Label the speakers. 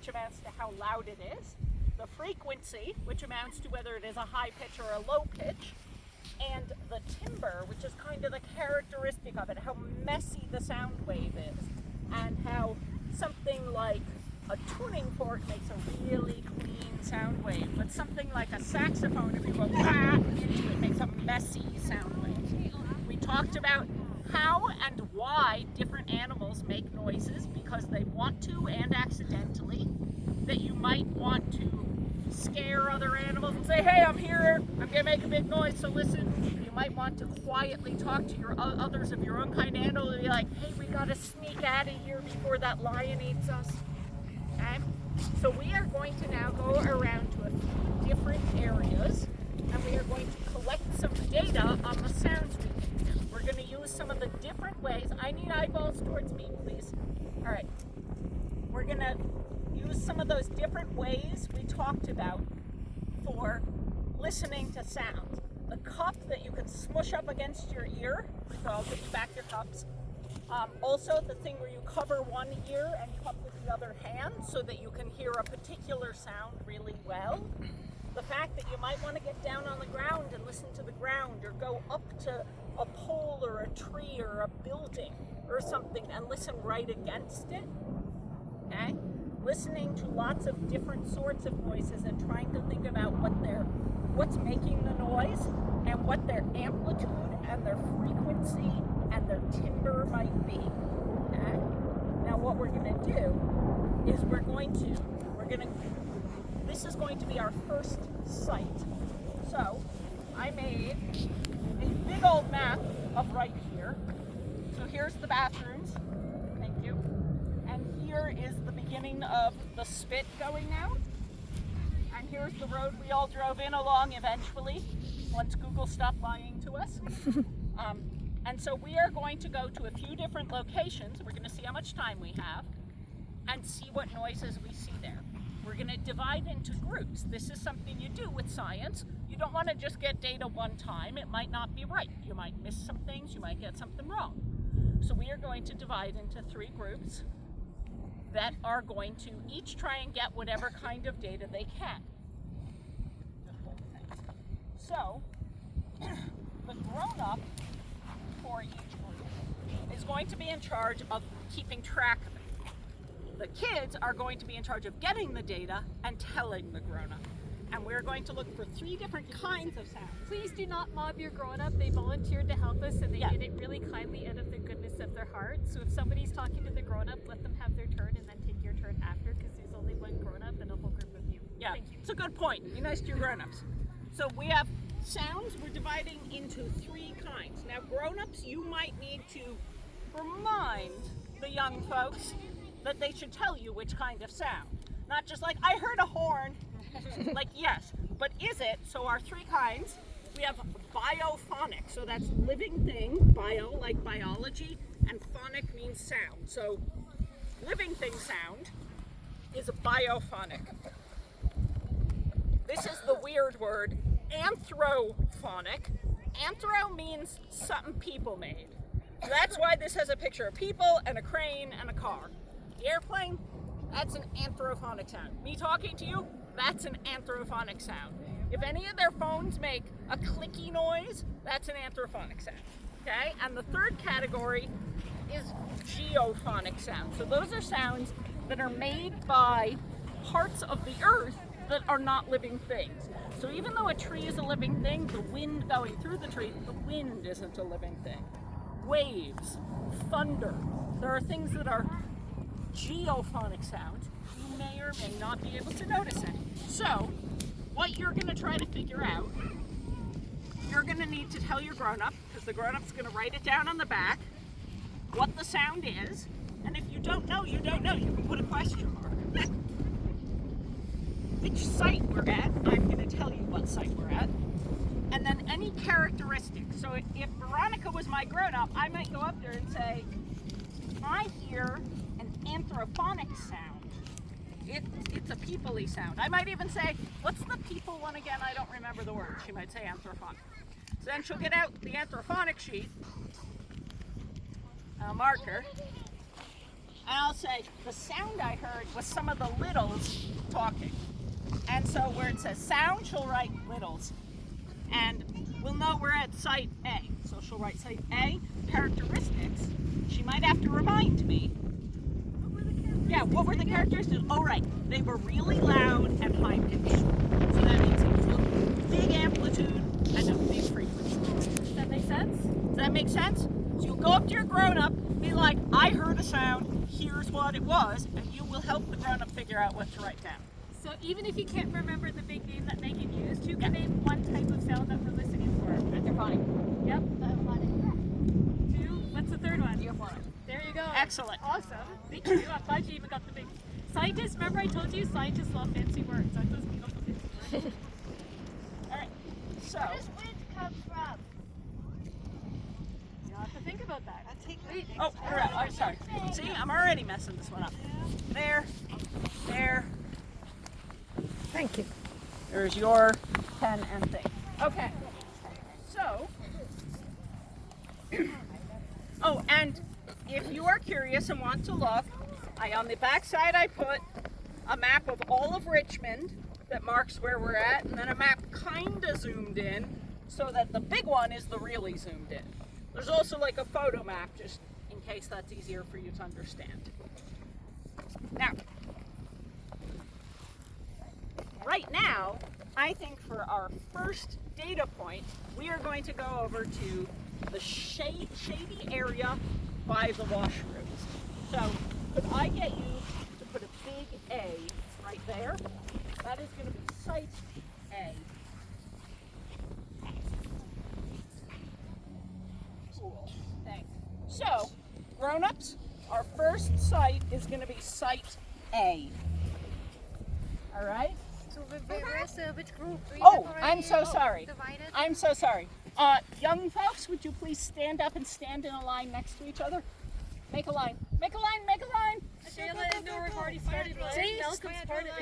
Speaker 1: which amounts to how loud it is, the frequency, which amounts to whether it is a high pitch or a low pitch, and the timbre, which is kind of the characteristic of it, how messy the sound wave is, and how something like a tuning fork makes a really clean sound wave, but something like a saxophone, if you go "wah" into it, makes a messy sound wave. We talked about how and why different animals make noises because they want to and accidentally, that you might want to scare other animals and say, hey, I'm here, I'm gonna make a big noise, so listen. You might want to quietly talk to your others of your own kind of animal and be like, hey, we gotta sneak out of here before that lion eats us. Okay? So we are going to now go around to a few different areas and we are going to collect some data on the sounds we can hear. We're going to use some of the different ways. I need eyeballs towards me, please. All right. We're going to use some of those different ways we talked about for listening to sounds. The cup that you can smush up against your ear, so I'll give you back your cups. Also the thing where you cover one ear and cup with the other hand so that you can hear a particular sound really well. The fact that you might want to get down on the ground and listen to the ground, or go up to a pole or a tree or a building or something and listen right against it. Okay? Listening to lots of different sorts of noises and trying to think about what's making the noise and what their amplitude and their frequency and their timbre might be. Okay? Now what we're going to do is this is going to be our first site. So I made a big old map of right here. So here's the bathrooms. Thank you. And here is the beginning of the spit going out. And here's the road we all drove in along eventually, once Google stopped lying to us. And so we are going to go to a few different locations. We're going to see how much time we have and see what noises we see there. We're going to divide into groups. This is something you do with science. You don't want to just get data one time. It might not be right. You might miss some things. You might get something wrong. So we are going to divide into 3 groups that are going to each try and get whatever kind of data they can. So the grown-up for each group is going to be in charge of keeping track of it. The kids are going to be in charge of getting the data and telling the grown-up. And we're going to look for 3 different kinds of sounds.
Speaker 2: Please do not mob your grown-up. They volunteered to help us and they did it really kindly out of the goodness of their heart. So if somebody's talking to the grown-up, let them have their turn and then take your turn after, because there's only one grown-up and a whole group of you.
Speaker 1: Yeah,
Speaker 2: Thank you.
Speaker 1: It's a good point. Be nice to your grown-ups. So we have sounds we're dividing into 3 kinds. Now grown-ups, you might need to remind the young folks that they should tell you which kind of sound. Not just like, I heard a horn. Like, yes, but is it? So our 3 kinds, we have biophonic, so that's living thing, bio like biology, and phonic means sound. So living thing sound is biophonic. This is the weird word, anthrophonic. Anthro means something people made. So that's why this has a picture of people and a crane and a car. The airplane, that's an anthrophonic sound. Me talking to you, that's an anthrophonic sound. If any of their phones make a clicky noise, that's an anthrophonic sound. Okay? And the 3rd category is geophonic sounds. So those are sounds that are made by parts of the earth that are not living things. So even though a tree is a living thing, the wind going through the tree, the wind isn't a living thing. Waves, thunder, there are things that are geophonic sounds. You may or may not be able to notice any. So what you're going to try to figure out, you're going to need to tell your grown-up, because the grown-up's going to write it down on the back, what the sound is. And if you don't know, you don't know. You can put a question mark. Which site we're at, I'm going to tell you what site we're at. And then any characteristics. So if Veronica was my grown-up, I might go up there and say, I hear an anthrophonic sound. It's a people-y sound. I might even say, what's the people one again? I don't remember the word. She might say anthrophonic. So then she'll get out the anthrophonic sheet, a marker, I'll say the sound I heard was some of the littles talking. And so where it says sound, she'll write littles. And we'll know we're at site A. So she'll write site A, characteristics. She might have to remind me. Yeah, what were the characteristics? Oh, right. They were really loud and high pitched. So that means it was a big amplitude and a big frequency.
Speaker 2: Does that make sense?
Speaker 1: Does that make sense? So you'll go up to your grown-up, be like, I heard a sound, here's what it was, and you will help the grown-up figure out what to write down.
Speaker 2: So even if you can't remember the big name that Megan used, you can name one type of sound that we're listening for.
Speaker 1: Hydroponic.
Speaker 2: Yep. Two. What's the third one?
Speaker 1: Geophonic.
Speaker 2: There you go.
Speaker 1: Excellent.
Speaker 2: Awesome. Thank you. I'm glad you even got the big. Scientists, remember I told you scientists love fancy words. Aren't those beautiful fancy words?
Speaker 1: All right. So.
Speaker 3: Where does wind come from?
Speaker 2: You'll have to think about that. Wait.
Speaker 1: Oh, all right. I'm sorry. See, I'm already messing this one up. There. There. Thank you. There's your pen and thing. Okay. So. Oh, and if you are curious and want to look, on the back side I put a map of all of Richmond that marks where we're at, and then a map kind of zoomed in so that the big one is the really zoomed in. There's also like a photo map just in case that's easier for you to understand. Now, right now, I think for our first data point, we are going to go over to the shady area by the washrooms. So, could I get you to put a big A right there? That is going to be site A. Cool. Thanks. So, grown-ups, our first site is going to be site A. All right?
Speaker 3: So which group?
Speaker 1: Oh, I'm so sorry.
Speaker 3: Divided?
Speaker 1: I'm so sorry. Young folks, would you please stand up and stand in a line next to each other? Make a line. Make a line. Make a line.
Speaker 2: Shayla, no, we've already started.
Speaker 1: See?
Speaker 2: Malcolm's part of it.